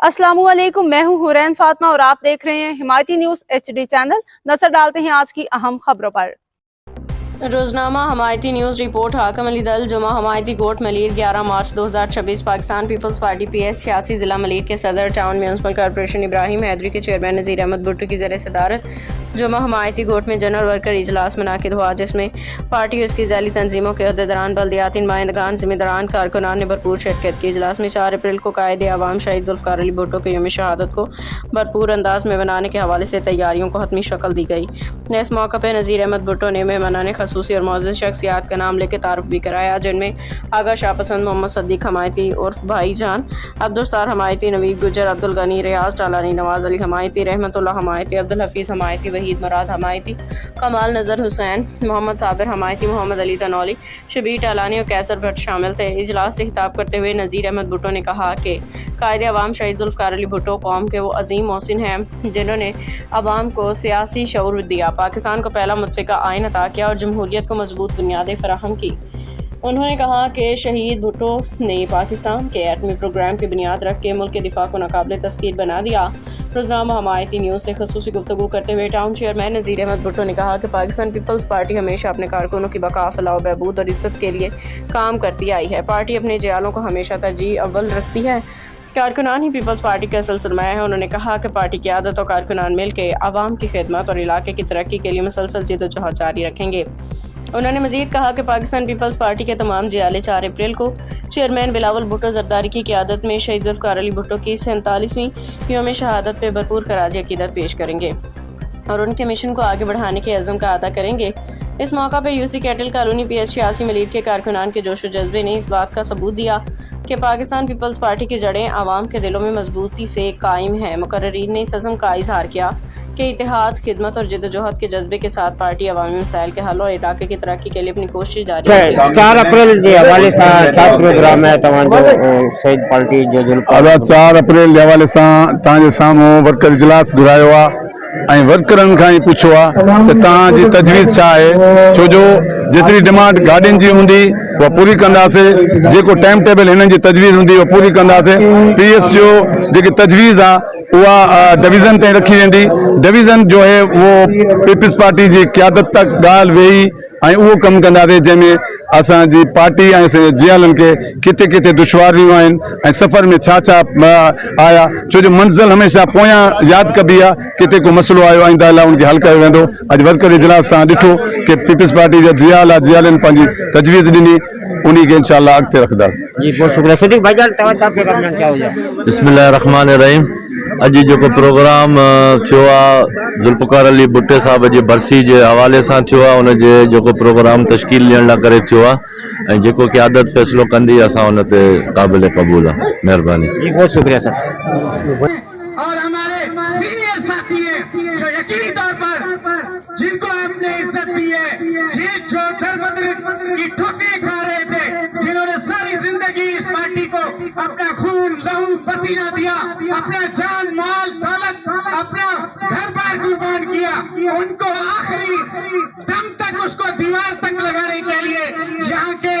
अस्सलामुअलैकुम, मैं हूं हुरैन फातिमा और आप देख रहे हैं हिमायती न्यूज़ HD चैनल। नजर डालते हैं आज की अहम खबरों पर। रोजनामा हमायती न्यूज़ रिपोर्ट। हाकम अली दल Juma Himayati Goth Malir 11 March 2026। Pakistan Peoples Party PS सियासी ज़िला मलीर के सदर town municipal corporation Ibrahim Hyderi के चेयरमैन नज़ीर अहमद भुट्टो की ज़रिए सदारत जुमा हमायती गोट में जनरल वर्कर इजलास मुनाकिद हुआ, जिसमें पार्टी और इसकी ज़ैली तंजीमों के अहदेदारान, बल्दियाती नुमाइंदगान, ज़िम्मेदारान, कारकुनान ने भरपूर शिरकत की। इजलास में 4 अप्रैल को कायदे आवाम शहीद ज़ुल्फ़िकार अली भुट्टो के यौम शहादत को भरपूर अंदाज में मनाने के हवाले से तैयारियों को हतमी शक्ल दी गई। इस मौके पर नज़ीर अहमद भुट्टो ने मेहमानाने खसूसी और मौजूद शख्सियात का नाम लेकर तारुफ भी कराया, जिनमें आगा शाहपसंद, मोहम्मद सद्दीक हमायती उर्फ भाईजान, अब्दुस्तार हमायती, नवीद गुजर, अब्दुल गनी, रियाज टालानी, नवाज अली हमायती, रहमतुल्लाह हमायती, अब्दुल हफीज़ हमायती, वहीद मुराद हमायती, कमाल नज़र हुसैन, मोहम्मद साबिर हमायती, मोहम्मद अली तनौली, शबीर टालानी और कैसर भट्ट शामिल थे। इजलास से खिताब करते हुए नज़ीर अहमद भुट्टो ने कहा कि कायदे अवाम शहीद ज़ुल्फ़िकार अली भुट्टो कौम के वो अजीम मोहसिन हैं जिन्होंने अवाम को सियासी शऊर दिया, पाकिस्तान को पहला मुतफ़िका आइन अता किया और जमहूरियत को मजबूत बुनियादें फराहम की। उन्होंने कहा कि शहीद भुट्टो ने पाकिस्तान के एटमी प्रोग्राम की बुनियाद रख के मुल्क के दिफा को नाकाबिले तस्कीर बना दिया। रोजनामा हमायती न्यूज़ से खसूसी गुफ्तगू करते हुए टाउन चेयरमैन नज़ीर अहमद भुट्टो ने कहा कि पाकिस्तान पीपल्स पार्टी हमेशा अपने कारकुनों की बका, फलाह, बहबूद और इज्जत के लिए काम करती आई है। पार्टी अपने जयालों को हमेशा तरजीह अव्वल रखती है। कारकुनान ही पीपल्स पार्टी का असल सरमाया है। उन्होंने कहा कि पार्टी की आदत और कारकुनान मिल के आवाम की खिदमत और इलाके की तरक्की के लिए मुसलसल जद्दोजहद जारी रखेंगे। उन्होंने मजीद कहा कि पाकिस्तान पीपल्स पार्टी के तमाम जियाले 4 अप्रैल को चेयरमैन बिलावल भुट्टो जरदारी की क़यादत में शहीद ज़ुल्फ़िकार अली भुट्टो की 47वीं यौम शहादत पर भरपूर खराज अक़ीदत पेश करेंगे और उनके मिशन को आगे बढ़ाने के अज़्म का अदा करेंगे। इस मौका पर यूसी कैटल कॉलोनी PS सियासी मलीर के कारकुनान के जोश व जज्बे ने इस बात का सबूत दिया कि पाकिस्तान पीपल्स पार्टी की जड़ें आवाम के दिलों में मजबूती से कायम हैं। मुकर्रीरीन ने इस अज़्म का इजहार किया कि इत्तेहाद, खिदमत और जद्दोजहद के जज्बे के साथ पार्टी अवामी मसाइल के हल और इलाके की तरक्की के लिए अपनी कोशिश जारी रखेगी। 4 अप्रैल जे हवाले सां छा प्रोग्राम है तव्हांजो शहीद पार्टी जो जुल्फ़िकार 4 अप्रैल जे हवाले सां तव्हांजे साम्हूं वर्कर इजलास घुरायो आहे ऐं वर्करनि खां ई पुछो आहे त तव्हांजी तजवीज़ छा आहे, छो जो जेतिरी डिमांड गाॾियुनि जी हूंदी उहा पूरी कंदासीं, जेको टाइम टेबल हिननि जी तजवीज़ हूंदी उहा पूरी कंदासीं। PS जो जेकी तजवीज़ आहे उहा डिवीज़न ताईं रखी वेंदी। डिवीज़न जो है वो पीपल्स पार्टी जी क़यादत तक ॻाल्हि वेही ऐं उहो कमु कंदासीं, जंहिंमें असांजी पार्टी ऐं जियालनि खे किथे किथे दुश्वारियूं आहिनि ऐं सफ़र में छा छा आया, छो जो मंज़िल हमेशह पोयां यादि कबी आहे। किथे को मसइलो आयो आईंदा अलाह उनखे हल कयो वेंदो। अॼु वर्कर इजलास सां ॾिठो कि पीपल्स पार्टी जा जियाल आहे, जियालनि पंहिंजी तजवीज़ ॾिनी, उन्ही खे इंशाअल्लाह अॻिते रखंदासीं। जी बहुत शुक्रिया। सदीक भाईजान तव्हां छा प्रोग्राम ॼाणणु चाहियो? बिस्मिल्लाहिर्रहमानिर्रहीम। अॼु जेको प्रोग्राम थियो आहे ज़ुल्फ़िकार अली भुट्टो साहब जी बरसी जे हवाले सां थियो आहे, उनजे जेको प्रोग्राम तश्कील ॾियण लाइ करे थियो आहे ऐं जेको क़यादत फ़ैसिलो कंदी असां उन ते क़ाबिल क़बूल आहे। महिरबानी। जी बहुत शुक्रिया सर। और हमारे सीनियर साथी हैं जो यकीनी तौर पर जिनको आपने इज्जत दी है, जो दरबदर की ठोकरें खा रहे थे, जिन्होंने सारी जिंदगी इस पार्टी को अपना खून, लहू, पसीना दिया, अपना जान, माल, दौलत, अपना घर बार कुर्बान किया, उनको आखिरी दम तक उसको दीवार तक लगाने के लिए यहाँ के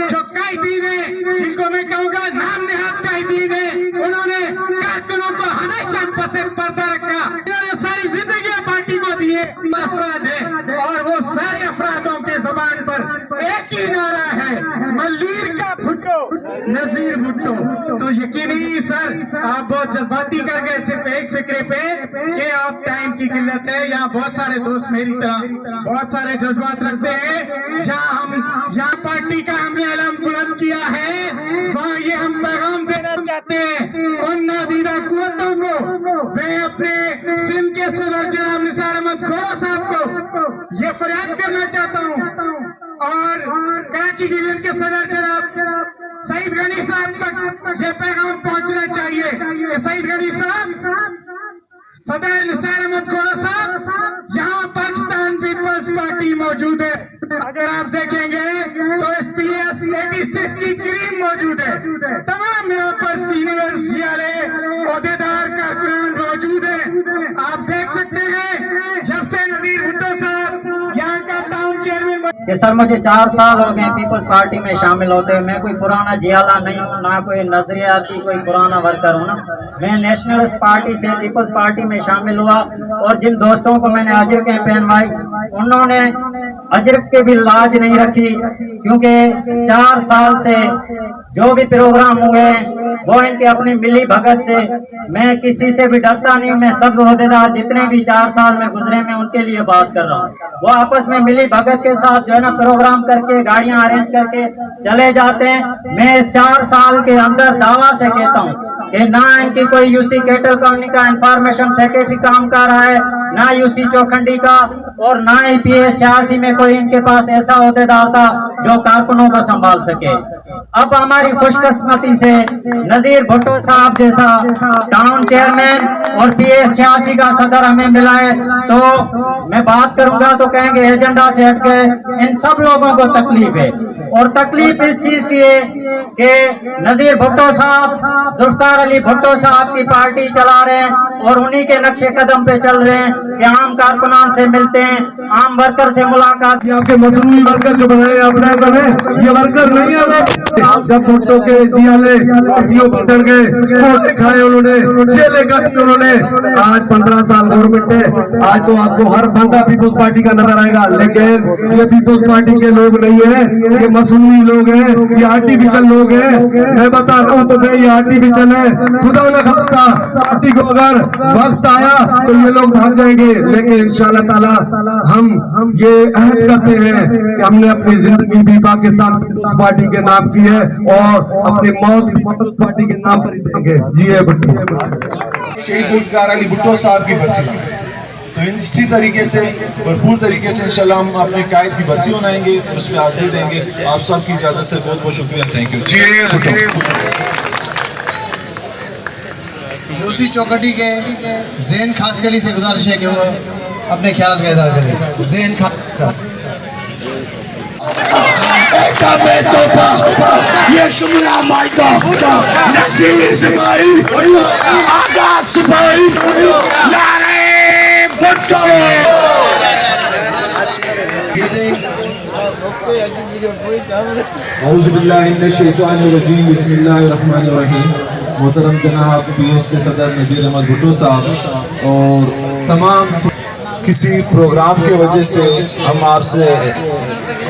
जो कायदीन हैं, जिनको मैं कहूँगा नाम नेहाद कायदीन हैं, उन्होंने कारकुनों को हमेशा पसे पर्दा रखा। इन्होंने सारी जिंदगी पार्टी को दी है। अफराद है और वो सारे अफरादों के जबान पर एक ही नारा है, मलीर का भुट्टो, नज़ीर भुट्टो। तो यकीनी सर आप बहुत जज्बाती कर गए सिर्फ एक फिक्रे पे कि आप टाइम की किल्लत है। यहाँ बहुत सारे दोस्त मेरी तरह बहुत सारे जज्बात रखते हैं। जहाँ हम यहाँ पार्टी का हमने अलम बुलंद किया है, वहाँ ये हम पैगाम देना चाहते हैं उन नादीदा कुव्वतों को। मैं अपने सिंध के सदर जनाब निसार अहमद खोड़ा साहब को ये फरियाद करना चाहता हूँ और कराची डिवीजन के सदर जनाब सईद गनी साहब तक ये पैगाम पहुंचना चाहिए कि सईद गनी साहब, सदर निसार अहमद खोड़ा साहब, यहाँ पाकिस्तान पीपल्स पार्टी मौजूद है। अगर आप देखेंगे तो PS 86 की क्रीम मौजूद है। तमाम यहाँ पर सीनियर जियाले, ओहदेदार, कारकुनान मौजूद हैं। आप देख सकते हैं जब से नज़ीर भुट्टो साहब यहाँ का टाउन चेयरमैन کہ سر مجھے 4 سال ہو گئے پیپلز پارٹی میں شامل ہوتے ہوئے. میں کوئی پرانا جیالہ نہیں ہوں، نہ کوئی نظریاتی کوئی پرانا ورکر ہوں نا. میں نیشنلسٹ پارٹی سے پیپلز پارٹی میں شامل ہوا، اور جن دوستوں کو میں نے اجرکیں پہنوائی انہوں نے اجرک کے بھی لاج نہیں رکھی، کیونکہ 4 سال سے جو بھی پروگرام ہوئے وہ ان کے اپنی ملی بھگت سے. میں کسی سے بھی ڈرتا نہیں ہوں. میں سب عہدیدار جتنے بھی 4 سال میں گزرے میں ان کے لیے بات کر رہا ہوں. وہ آپس میں ملی بھگت کے ساتھ جو ہے نا پروگرام کر کے گاڑیاں ارینج کر کے چلے جاتے ہیں. میں اس 4 سال کے اندر دعویٰ سے کہتا ہوں کہ نہ ان کی کوئی یو سی کیٹل کمپنی کا انفارمیشن سیکرٹری کام کر رہا ہے، نہ یو سی چوکھنڈی کا، اور نہ ہی پی ایس 86 میں کوئی ان کے پاس ایسا عہدیدار تھا جو کارکنوں کو سنبھال سکے. اب ہماری خوش قسمتی سے نذیر بھٹو صاحب جیسا ٹاؤن چیئرمین اور پی ایس 86 کا صدر ہمیں ملا ہے، تو میں بات کروں گا تو کہیں گے ایجنڈا سے ہٹ کے ان سب لوگوں کو تکلیف ہے. اور تکلیف اس چیز کی ہے کہ نذیر بھٹو صاحب ذوالفقار علی بھٹو صاحب کی پارٹی چلا رہے ہیں اور انہی کے نقش قدم پہ چل رہے ہیں کہ عام کارکنان سے ملتے ہیں، عام ورکر سے ملاقات. آپ کے مصنوعی ورکر جو بنائے آپ نے یہ ورکر نہیں ہے. جب بھٹو کے جیالے پسیوں پر چڑھ گئے، کوٹ دکھائے انہوں نے، جیلے کٹ انہوں نے. آج 15 سال گورنمنٹ ہے، آج تو آپ کو ہر بندہ پیپلز پارٹی کا نظر آئے گا، لیکن یہ پیپلز پارٹی کے لوگ نہیں ہیں، یہ مصنوعی لوگ ہیں، یہ آرٹیفیشل لوگ ہیں. میں بتا رہا ہوں تمہیں یہ آرٹیفیشل ہے. خدا نہ خواستہ پارٹی کو اگر وقت آیا تو یہ لوگ بھاگ جائیں گے، لیکن انشاءاللہ تعالی ہم یہ عہد کرتے ہیں کہ ہم نے اپنی زندگی بھی پاکستان پیپلز پارٹی کے نام کی ہے اور اپنی موت بھی پیپلز پارٹی کے نام پر ہی دیں گے. جی بھٹو شہید ذوالفقار علی بھٹو صاحب کی برسی منائیں. تو اسی طریقے سے بھرپور طریقے سے انشاءاللہ ہم اپنے قائد کی برسی منائیں گے اور اس میں حاضری دیں گے. آپ سب کی اجازت سے بہت بہت شکریہ. Thank you. جی یوسی چوکٹی کے زین خاص گلی سے گزارش ہے کہ وہ اپنے خیالات کا اظہار کریں. زین خاص یہ شملہ مائدہ نصیر اسماعیل آغا سپاہی نعرہ بھٹو. اعوذ باللہ من الشیطان الرجیم. بسم اللہ الرحمن الرحیم. محترم جناب پی ایس کے صدر نذیر احمد بھٹو صاحب، اور تمام کسی پروگرام کی وجہ سے ہم آپ سے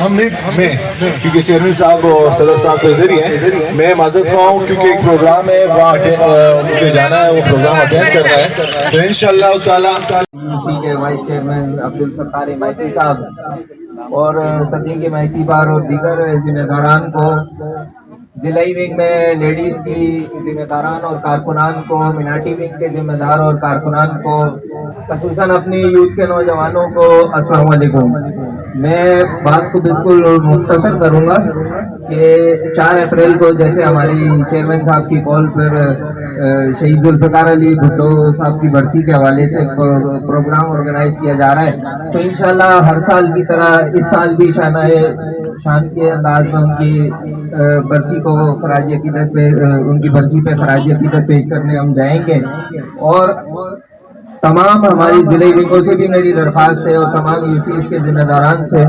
میں کیونکہ چیئرمین صاحب اور صدر صاحب تو ادھر ہی ہیں، میں معذرت خواہ ہوں کیونکہ ایک پروگرام ہے وہاں مجھے جانا ہے، وہ پروگرام اٹینڈ کرنا ہے. تو انشاءاللہ تعالیٰ اسی کے وائس چیئرمین عبدالستار حمایتی صاحب اور صدیق حمایتی بار اور دیگر ذمہ داران کو، ضلعی ونگ میں لیڈیز کی ذمہ داران اور کارکنان کو، مناٹی ونگ کے ذمہ دار اور کارکنان کو، خصوصاً اپنی یوتھ کے نوجوانوں کو السلام علیکم. میں بات کو بالکل مختصر کروں گا کہ 4 اپریل کو جیسے ہماری چیئرمین صاحب کی کال پر شہید ذوالفقار علی بھٹو صاحب کی برسی کے حوالے سے پروگرام آرگنائز کیا جا رہا ہے، تو انشاءاللہ ہر سال کی طرح اس سال بھی شان کے انداز میں ان کی برسی کو خراج عقیدت پہ، ان کی برسی پہ خراج عقیدت پیش کرنے ہم جائیں گے. اور تمام ہماری ضلعی ونگوں سے بھی میری درخواست ہے اور تمام یوسیز کے ذمہ داران سے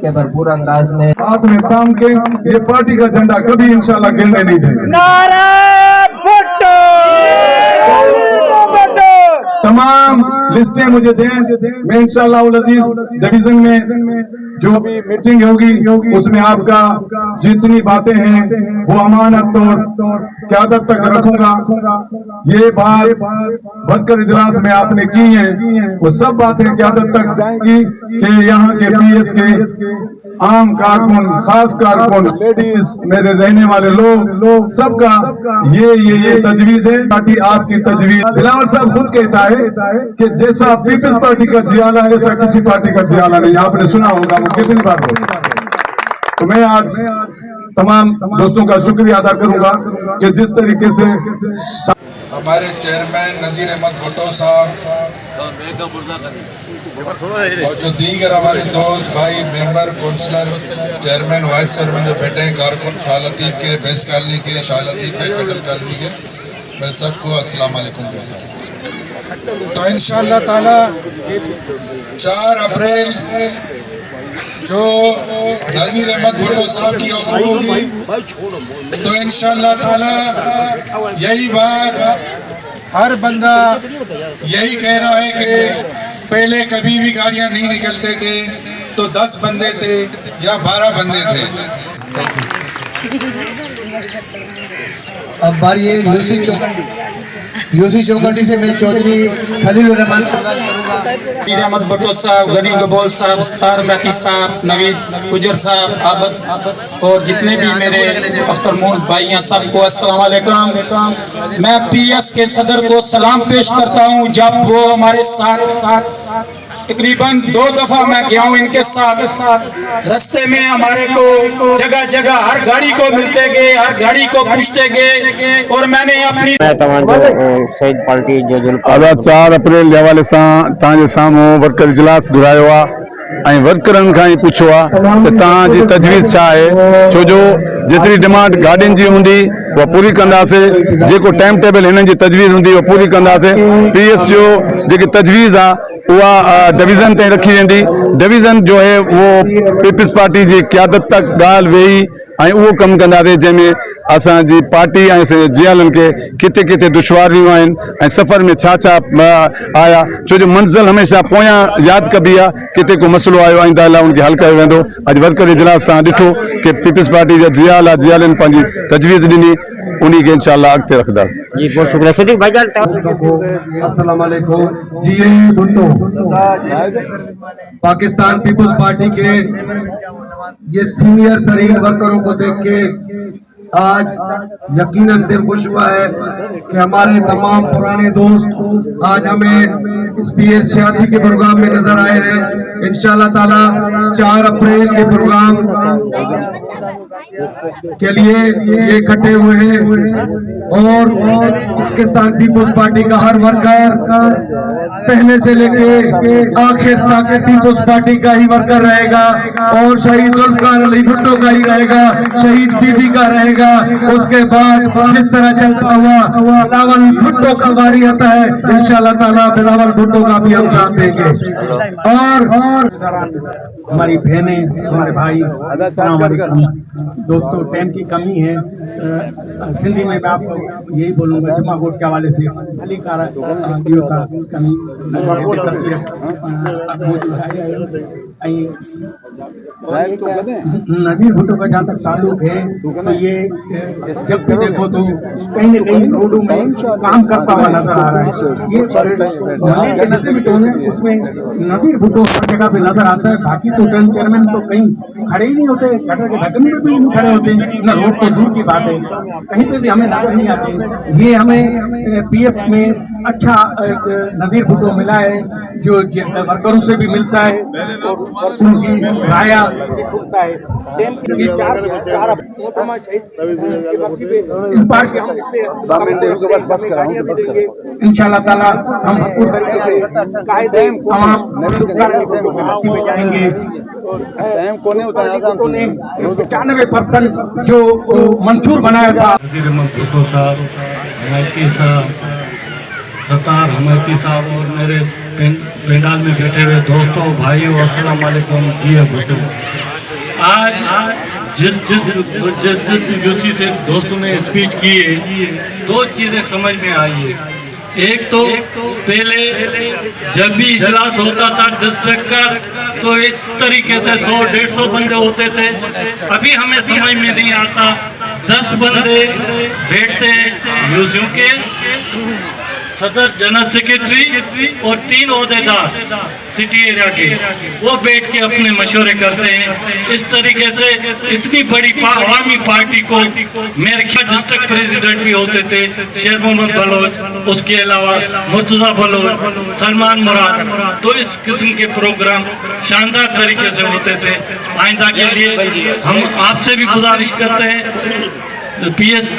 کہ بھرپور انداز میں ہاتھ میں کام کے یہ پارٹی کا جھنڈا کبھی انشاءاللہ گرنے نہیں دیں گے. تمام لسٹیں مجھے دیں، میں انشاءاللہ العزیز ڈویژن میں جو بھی میٹنگ ہوگی اس میں آپ کا جتنی باتیں ہیں وہ امانت اور قیادت تک رکھوں گا. یہ بات ورکر اجلاس میں آپ نے کی ہیں، وہ سب باتیں قیادت تک جائیں گی کہ یہاں کے پی ایس کے عام کارکن، خاص کارکن، لیڈیز، میرے رہنے والے لوگ سب کا یہ تجویز ہے تاکہ آپ کی تجویز. بلاول صاحب خود کہتا ہے کہ جیسا پیپلز پارٹی کا جیالہ ہے ایسا کسی پارٹی کا جیالہ نہیں. آپ نے سنا ہوگا وہ کتنی بار ہو. تو میں آج تمام دوستوں کا شکریہ ادا کروں گا کہ جس طریقے سے ہمارے چیئرمین نذیر احمد بھٹو صاحب اور جو دیگر ہمارے دوست بھائی ممبر کونسلر چیئرمین وائس چیئرمین جو بیٹھے ہیں، کارکن شاہ لطیف کے، بیس کالونی کے، شاہ لطیف کے، کٹل کالونی کے، میں سب کو السلام علیکم کہتا ہوں. تو انشاءاللہ تعالی 4 اپریل जो नजीर अहमद भुट्टो साहब की होगी, तो इंशाअल्लाह ताला यही बात हर बंदा यही कह रहा है कि पहले कभी भी गाड़ियां नहीं निकलते थे तो 10 बंदे थे या 12 बंदे थे। अब बारी है यूसी चौकटी से मैं चौधरी खलील रहमान नजीर अहमद भुट्टो साहब, गनी गबोल साहब, सतार महती साहब, नवीद गुजर साहब, आबद और जितने भी मेरे अख्तरमोल भाई हैं सबको अस्सलाम वालेकुम। मैं पीएस के सदर को सलाम पेश करता हूं। जब वो हमारे साथ तकरीबन 2 दफा मैं गया हूं इनके साथ, रास्ते में हमारे को जगह जगह हर गाड़ी को मिलते गए, हर गाड़ी को पूछते गए और मैंने अपनी शहीद पार्टी जो अदा 4 अप्रैल जे हवाले सां तव्हांजे साम्हूं वर्कर इजलास घुरायो आहे ऐं वर्करनि खां ई पुछो आहे त तव्हांजी तजवीज़ छा आहे, छो जो जेतिरी डिमांड गाॾियुनि जी हूंदी उहा पूरी कंदासीं, जेको टाइम टेबल हिननि जी तजवीज़ हूंदी उहा पूरी कंदासीं। पीएस जो जेकी तजवीज़ आहे उहा डिवीज़न ताईं रखी वेंदी। डिवीज़न जो है वो पीपल्स पार्टी जी क़यादत तक ॻाल्हि वेही ऐं उहो कमु कंदासीं, जंहिंमें असांजी पार्टी ऐं जियालनि खे किथे किथे दुश्वारियूं आहिनि ऐं सफ़र में छा छा आया, छो जो मंज़िल हमेशह पोयां यादि कबी आहे। किथे को मसइलो आयो आईंदा अलाह उनखे हल कयो वेंदो। अॼु वर्कर इजलास तव्हां ॾिठो कि पीपल्स पार्टी जा जियाल आहे, जियालनि पंहिंजी तजवीज़ ॾिनी, उन्हीं के इंशाअल्लाह अॻिते रखंदासीं। जी बहुत शुक्रिया सिद्दीक भाईजान। अस्सलाम वालेकुम जी। भुट्टो पाकिस्तान पीपल्स पार्टी के ये सीनियर तरीन वर्करों को देख के आज यकीनन दिल खुश हुआ है कि हमारे तमाम पुराने दोस्त आज हमें इस PS 86 के प्रोग्राम में नजर आए हैं। इंशाअल्लाह ताला 4 अप्रैल के प्रोग्राम के लिए ये इकट्ठे हुए हैं और पाकिस्तान पीपल्स पार्टी का हर वर्कर पहले से लेके आखिर तक पीपल्स पार्टी का ही वर्कर रहेगा और शहीद जुल्फ़िकार अली भुट्टो का ही रहेगा, शहीद बीबी का रहेगा। उसके बाद जिस तरह चलता हुआ बिलावल भुट्टो का बारी आता है, इंशाअल्लाह ताला बिलावल भुट्टो का भी हम साथ देंगे। और हमारी बहनें, हमारे भाई, अस्सलाम वालेकुम दोस्तों, टाइम की कमी है, सिंधी में मैं आपको यही बोलूँगा जुमा गोट के हवाले से अली कार दियो था कमी नजीर भुट्टो का जहाँ तक ताल्लुक है तो ये जब भी देखो तो कहीं न कहीं रोडों में काम करता हुआ नजर आ रहा है। ये के नसीब उसमें नजीर भुट्टो हर जगह पे नजर आता है। बाकी तो टर्न चेयरमैन तो कहीं खड़े ही नहीं होते, गटर के ढक्कन में भी नहीं खड़े होते, न रोड तो दूर की बात है, कहीं पे भी हमें नजर नहीं आते। ये हमें PF में अच्छा एक नजीर भुट्टो मिला है जो वर्करों से भी मिलता है और उनकी राया सुनता है। इस बार के हम इससे इंशाअल्लाह ताला हम भरपूर तरीके से कायदे तमाम जाएंगे। 95% जो मंशूर बनाया था नजीर अहमद भुट्टो साहब, हमायती साहब, सतार हमायती साहब और मेरे पेंडाल में बैठे हुए दोस्तों, भाइयों, अस्सलाम वालेकुम। जी भुट्टो आज जिस यूसी से दोस्तों ने स्पीच की है, 2 चीजें समझ में आई है। एक तो पहले जब भी इजलास होता था डिस्ट्रिक्ट का तो इस तरीके से 100-150 बंदे होते थे। अभी हमें समझ में नहीं आता 10 बंदे बैठते हैं यूसियों के, सदर, जनरल सेक्रेटरी और 3 ओहदेदार सिटी एरिया के, वो बैठ के अपने मशवरे करते हैं। इस तरीके से इतनी बड़ी अवामी पार्टी को मेरे ख्याल डिस्ट्रिक्ट प्रेसिडेंट भी होते थे, शेर मोहम्मद बलोच, उसके अलावा मुर्तजा बलोच, सलमान मुराद। तो इस किस्म के प्रोग्राम शानदार तरीके से होते थे। आइंदा के लिए हम आपसे भी गुजारिश करते हैं, पीएस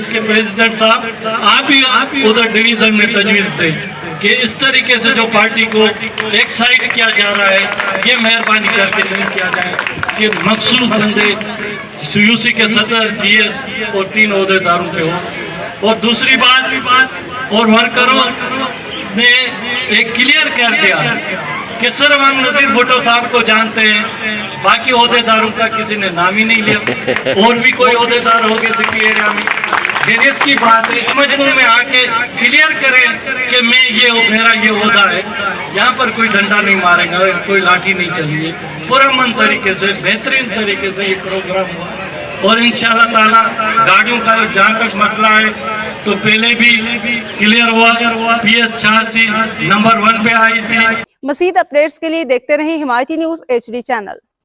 के प्रेसिडेंट साहब, आप भी उधर डिवीजन में तजवीज़ दें कि इस तरीके से जो पार्टी को एक्साइट किया जा रहा है, ये मेहरबानी करके नहीं किया जाए कि मखसूस बंदे यूसी के सदर, GS और 3 ओहदेदारों पे हो। और दूसरी बात, और वर्करों ने एक क्लियर कर दिया कि सिर्फ हम नज़ीर भुट्टो साहब को जानते हैं, बाकी ओहदेदारों का किसी ने नाम ही नहीं लिया। और भी कोई ओहदेदार हो गए सिटी एरिया में, हैरियत की बात है, मजमू में आके क्लियर करें कि मैं ये मेरा ये ओहदा है। यहाँ पर कोई डंडा नहीं मारेगा, कोई लाठी नहीं चली है, पुरअमन तरीके से बेहतरीन तरीके से ये प्रोग्राम हुआ। और इंशाल्लाह ताला गाड़ियों का जहाँ तक मसला है तो पहले भी क्लियर हुआ, PS 86 नंबर 1 पे आई थी। मज़ीद अपडेट्स के लिए देखते रहें हिमायती न्यूज़ HD चैनल।